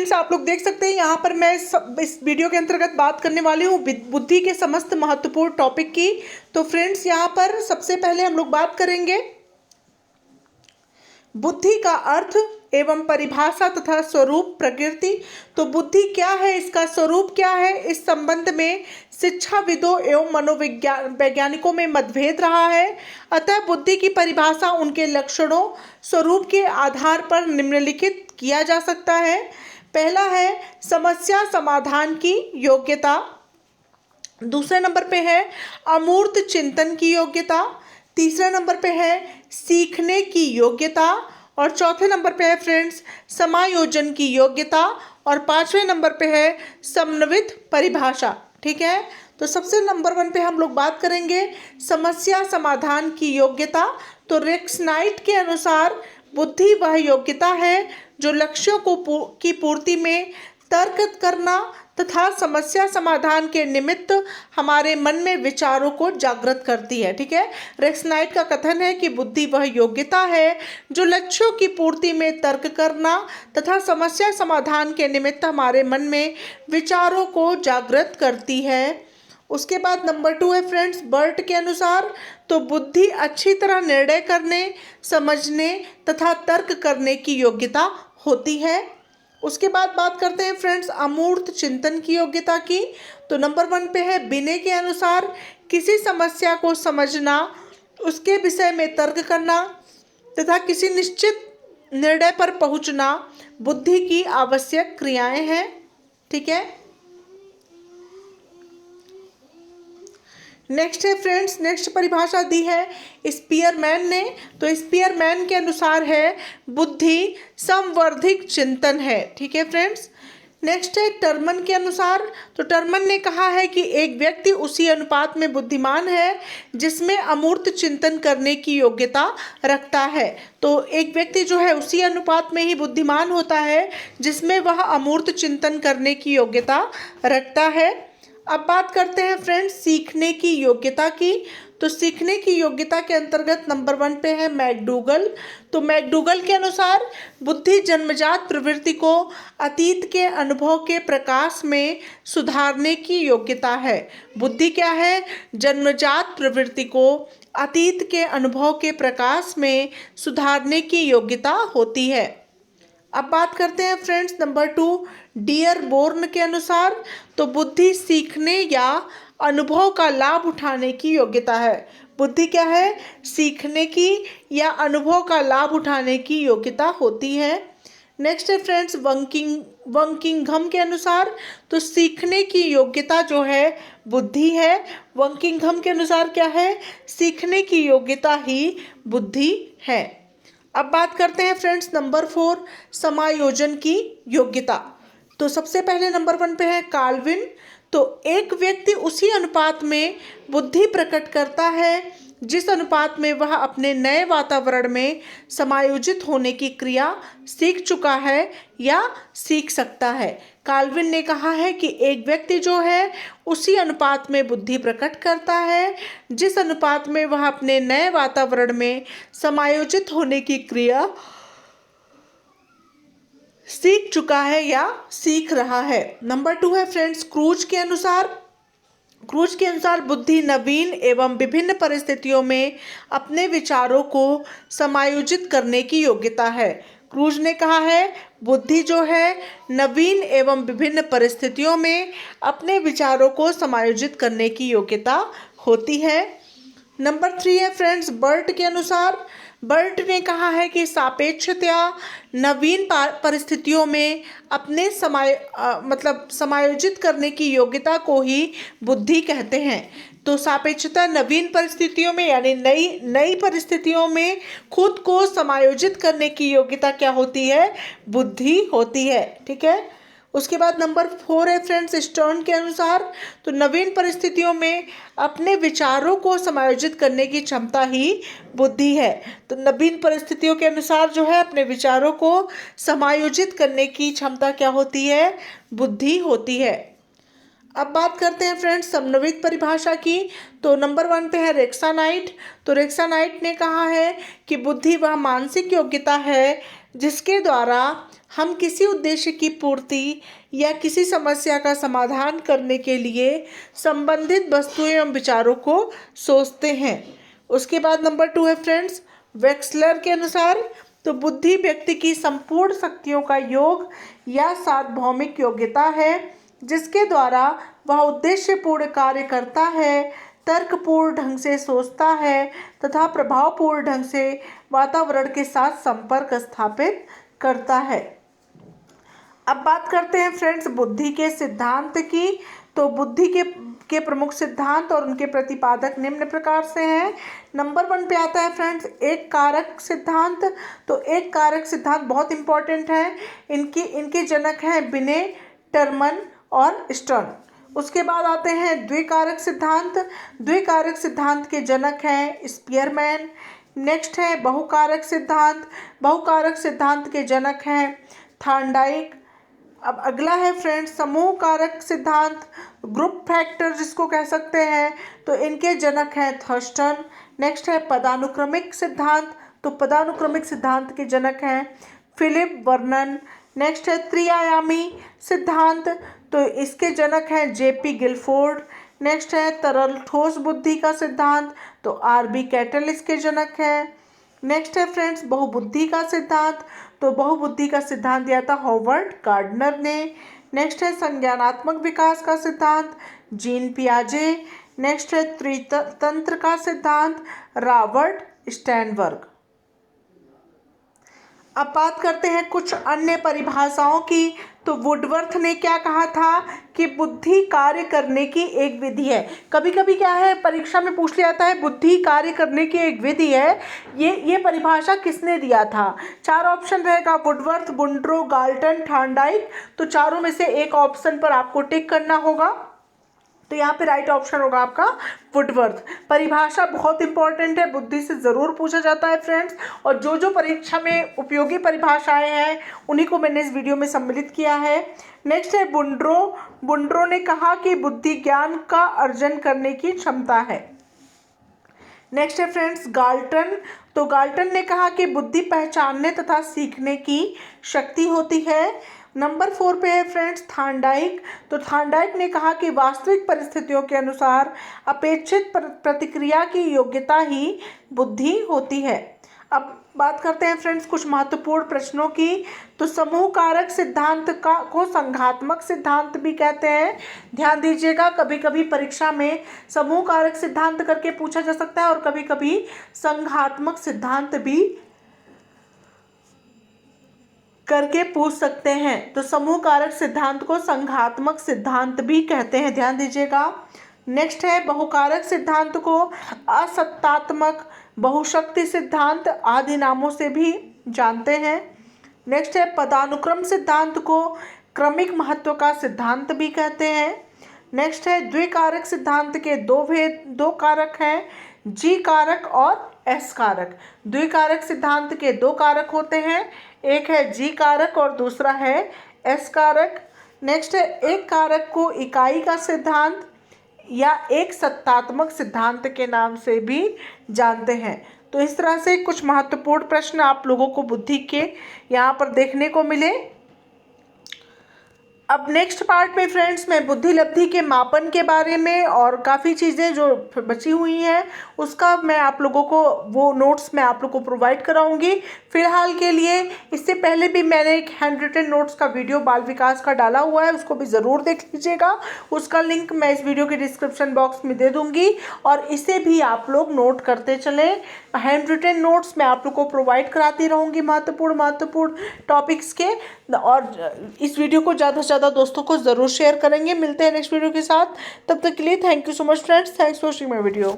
Friends, आप लोग देख सकते हैं यहाँ पर मैं इस वीडियो के अंतर्गत बात करने वाली हूँ बुद्धि के समस्त महत्वपूर्ण टॉपिक की। तो फ्रेंड्स, यहाँ पर सबसे पहले हम लोग बात करेंगे बुद्धि का अर्थ एवं परिभाषा तथा स्वरूप प्रकृति। तो बुद्धि क्या है, इसका स्वरूप क्या है, इस संबंध में शिक्षाविदों एवं वैज्ञानिकों में मतभेद रहा है। अतः बुद्धि की परिभाषा उनके लक्षणों स्वरूप के आधार पर निम्नलिखित किया जा सकता है। पहला है समस्या समाधान की योग्यता। दूसरे नंबर पे है अमूर्त चिंतन की योग्यता। तीसरे नंबर पे है सीखने की योग्यता। और चौथे नंबर पे है फ्रेंड्स समायोजन की योग्यता। और पांचवें नंबर पे है समन्वित परिभाषा। ठीक है, तो सबसे नंबर 1 पे हम लोग बात करेंगे समस्या समाधान की योग्यता। तो रेक्सनाइट के अनुसार बुद्धि वह योग्यता है जो लक्ष्यों की पूर्ति में तर्क करना तथा समस्या समाधान के निमित्त हमारे मन में विचारों को जागृत करती है। ठीक है, रेक्सनाइट का कथन है कि बुद्धि वह योग्यता है जो लक्ष्यों की पूर्ति में तर्क करना तथा समस्या समाधान के निमित्त हमारे मन में विचारों को जागृत करती है। उसके बाद नंबर 2 है फ्रेंड्स बर्ट के अनुसार तो बुद्धि अच्छी तरह निर्णय करने, समझने तथा तर्क करने की योग्यता होती है। उसके बाद बात करते हैं फ्रेंड्स अमूर्त चिंतन की योग्यता की। तो नंबर 1 पे है बिने के अनुसार किसी समस्या को समझना, उसके विषय में तर्क करना तथा किसी निश्चित निर्णय पर पहुंचना बुद्धि की आवश्यक क्रियाएं हैं। ठीक है, नेक्स्ट है फ्रेंड्स, नेक्स्ट परिभाषा दी है स्पीयरमैन ने। तो स्पीयरमैन के अनुसार है बुद्धि संवर्धिक चिंतन है। ठीक है फ्रेंड्स, नेक्स्ट है टर्मन के अनुसार। तो टर्मन ने कहा है कि एक व्यक्ति उसी अनुपात में बुद्धिमान है जिसमें अमूर्त चिंतन करने की योग्यता रखता है। तो एक व्यक्ति जो है उसी अनुपात में ही बुद्धिमान होता है जिसमें वह अमूर्त चिंतन करने की योग्यता रखता है। अब बात करते हैं फ्रेंड्स सीखने की योग्यता की। तो सीखने की योग्यता के अंतर्गत नंबर 1 पे है मैकडूगल। तो मैकडूगल के अनुसार बुद्धि जन्मजात प्रवृत्ति को अतीत के अनुभव के प्रकाश में सुधारने की योग्यता है। बुद्धि क्या है, जन्मजात प्रवृत्ति को अतीत के अनुभव के प्रकाश में सुधारने की योग्यता होती है। अब बात करते हैं फ्रेंड्स नंबर 2 डियरबोर्न के अनुसार। तो बुद्धि सीखने या अनुभव का लाभ उठाने की योग्यता है। बुद्धि क्या है, सीखने की या अनुभव का लाभ उठाने की योग्यता होती है। नेक्स्ट है फ्रेंड्स वंकिंघम के अनुसार तो सीखने की योग्यता जो है बुद्धि है। वंकिंघम के अनुसार क्या है, सीखने की योग्यता ही बुद्धि है। अब बात करते हैं फ्रेंड्स नंबर 4 समायोजन की योग्यता। तो सबसे पहले नंबर 1 पे है कार्लविन। तो एक व्यक्ति उसी अनुपात में बुद्धि प्रकट करता है जिस अनुपात में वह अपने नए वातावरण में समायोजित होने की क्रिया सीख चुका है या सीख सकता है। कार्लविन ने कहा है कि एक व्यक्ति जो है उसी अनुपात में बुद्धि प्रकट करता है जिस अनुपात में वह अपने नए वातावरण में समायोजित होने की क्रिया सीख चुका है या सीख रहा है। नंबर 2 है फ्रेंड्स क्रूज के अनुसार बुद्धि नवीन एवं विभिन्न परिस्थितियों में अपने विचारों को समायोजित करने की योग्यता है। क्रूज ने कहा है बुद्धि जो है नवीन एवं विभिन्न परिस्थितियों में अपने विचारों को समायोजित करने की योग्यता होती है। नंबर 3 है फ्रेंड्स बर्ट के अनुसार। बर्ट ने कहा है कि सापेक्षता नवीन परिस्थितियों में अपने समायोजित करने की योग्यता को ही बुद्धि कहते हैं। तो सापेक्षता नवीन परिस्थितियों में यानी नई परिस्थितियों में खुद को समायोजित करने की योग्यता क्या होती है, बुद्धि होती है। ठीक है, उसके बाद नंबर 4 है फ्रेंड्स स्टर्न के अनुसार। तो नवीन परिस्थितियों में अपने विचारों को समायोजित करने की क्षमता ही बुद्धि है। तो नवीन परिस्थितियों के अनुसार जो है अपने विचारों को समायोजित करने की क्षमता क्या होती है, बुद्धि होती है। अब बात करते हैं फ्रेंड्स समन्वित परिभाषा की। तो नंबर 1 पे है रेक्सानाइट। तो रेक्सानाइट ने कहा है कि बुद्धि वह मानसिक योग्यता है जिसके द्वारा हम किसी उद्देश्य की पूर्ति या किसी समस्या का समाधान करने के लिए संबंधित वस्तुओं एवं विचारों को सोचते हैं। उसके बाद नंबर 2 है फ्रेंड्स, वेक्सलर के अनुसार तो बुद्धि व्यक्ति की संपूर्ण शक्तियों का योग या सार्वभौमिक योग्यता है जिसके द्वारा वह उद्देश्यपूर्ण कार्य करता है, तर्कपूर्ण ढंग से सोचता है तथा प्रभावपूर्ण ढंग से वातावरण के साथ संपर्क स्थापित करता है। अब बात करते हैं फ्रेंड्स बुद्धि के सिद्धांत की। तो बुद्धि के प्रमुख सिद्धांत और उनके प्रतिपादक निम्न प्रकार से हैं। नंबर 1 पे आता है फ्रेंड्स एक कारक सिद्धांत। तो एक कारक सिद्धांत बहुत इंपॉर्टेंट है। इनके जनक हैं बिने, टर्मन और स्टर्न। उसके बाद आते हैं द्विकारक सिद्धांत। द्विकारक सिद्धांत के जनक हैं स्पीयरमैन। नेक्स्ट है बहुकारक सिद्धांत। बहुकारक सिद्धांत के जनक हैं थॉर्नडाइक। अब अगला है फ्रेंड्स समूह कारक सिद्धांत, ग्रुप फैक्टर जिसको कह सकते हैं, तो इनके जनक हैं थर्स्टन। नेक्स्ट है पदानुक्रमिक सिद्धांत। तो पदानुक्रमिक सिद्धांत के जनक हैं फिलिप वर्नन। नेक्स्ट है त्रिआयामी सिद्धांत। तो इसके जनक हैं जेपी गिलफोर्ड। नेक्स्ट है तरल ठोस बुद्धि का सिद्धांत। तो आरबी कैटल इसके जनक हैं। नेक्स्ट है फ्रेंड्स बहुबुद्धि का सिद्धांत। तो बहुबुद्धि का सिद्धांत दिया था हॉवर्ड गार्डनर ने। नेक्स्ट है संज्ञानात्मक विकास का सिद्धांत, जीन पियाजे। नेक्स्ट है त्रितंत्र का सिद्धांत, रॉबर्ट स्टैनबर्ग। अब बात करते हैं कुछ अन्य परिभाषाओं की। तो वुडवर्थ ने क्या कहा था कि बुद्धि कार्य करने की एक विधि है। कभी कभी क्या है परीक्षा में पूछ लिया जाता है बुद्धि कार्य करने की एक विधि है, ये परिभाषा किसने दिया था। 4 ऑप्शन रहेगा, वुडवर्थ, बुंड्रो, गाल्टन, थॉर्नडाइक। तो चारों में से एक ऑप्शन पर आपको टिक करना होगा। तो यहाँ पे राइट ऑप्शन होगा आपका वुडवर्थ। परिभाषा बहुत इंपॉर्टेंट है, बुद्धि से ज़रूर पूछा जाता है फ्रेंड्स। और जो परीक्षा में उपयोगी परिभाषाएं हैं उन्हीं को मैंने इस वीडियो में सम्मिलित किया है। नेक्स्ट है बुंड्रो। बुंड्रो ने कहा कि बुद्धि ज्ञान का अर्जन करने की क्षमता है। नेक्स्ट है फ्रेंड्स गाल्टन। तो गाल्टन ने कहा कि बुद्धि पहचानने तथा सीखने की शक्ति होती है। नंबर 4 पे है फ्रेंड्स थॉर्नडाइक। तो थॉर्नडाइक ने कहा कि वास्तविक परिस्थितियों के अनुसार अपेक्षित प्रतिक्रिया की योग्यता ही बुद्धि होती है। अब बात करते हैं फ्रेंड्स कुछ महत्वपूर्ण प्रश्नों की। तो समूह कारक सिद्धांत को संघात्मक सिद्धांत भी कहते हैं। ध्यान दीजिएगा, कभी कभी परीक्षा में समूह कारक सिद्धांत करके पूछा जा सकता है और कभी कभी संघात्मक सिद्धांत भी करके पूछ सकते हैं। तो समूह कारक सिद्धांत को संघात्मक सिद्धांत भी कहते हैं, ध्यान दीजिएगा। नेक्स्ट है बहुकारक सिद्धांत को असत्तात्मक, बहुशक्ति सिद्धांत आदि नामों से भी जानते हैं। नेक्स्ट है पदानुक्रम सिद्धांत को क्रमिक महत्व का सिद्धांत भी कहते हैं। नेक्स्ट है द्विकारक सिद्धांत के दो कारक हैं, जी कारक और एस कारक। द्विकारक सिद्धांत के 2 कारक होते हैं, एक है जी कारक और दूसरा है एस कारक। नेक्स्ट है एक कारक को इकाई का सिद्धांत या एक सत्तात्मक सिद्धांत के नाम से भी जानते हैं। तो इस तरह से कुछ महत्वपूर्ण प्रश्न आप लोगों को बुद्धि के यहाँ पर देखने को मिले। अब नेक्स्ट पार्ट में फ्रेंड्स मैं बुद्धि लब्धि के मापन के बारे में और काफ़ी चीज़ें जो बची हुई हैं उसका मैं आप लोगों को वो नोट्स मैं आप लोगों को प्रोवाइड कराऊंगी। फिलहाल के लिए इससे पहले भी मैंने एक हैंड रिटन नोट्स का वीडियो बाल विकास का डाला हुआ है, उसको भी ज़रूर देख लीजिएगा। उसका लिंक मैं इस वीडियो के डिस्क्रिप्शन बॉक्स में दे दूँगी और इसे भी आप लोग नोट करते चलें। हैंड रिटन नोट्स मैं आप लोग को प्रोवाइड कराती रहूँगी महत्वपूर्ण टॉपिक्स के। और इस वीडियो को ज़्यादा से ज़्यादा दोस्तों को ज़रूर शेयर करेंगे। मिलते हैं नेक्स्ट वीडियो के साथ, तब तक के लिए thank you so much friends, thanks for watching my video.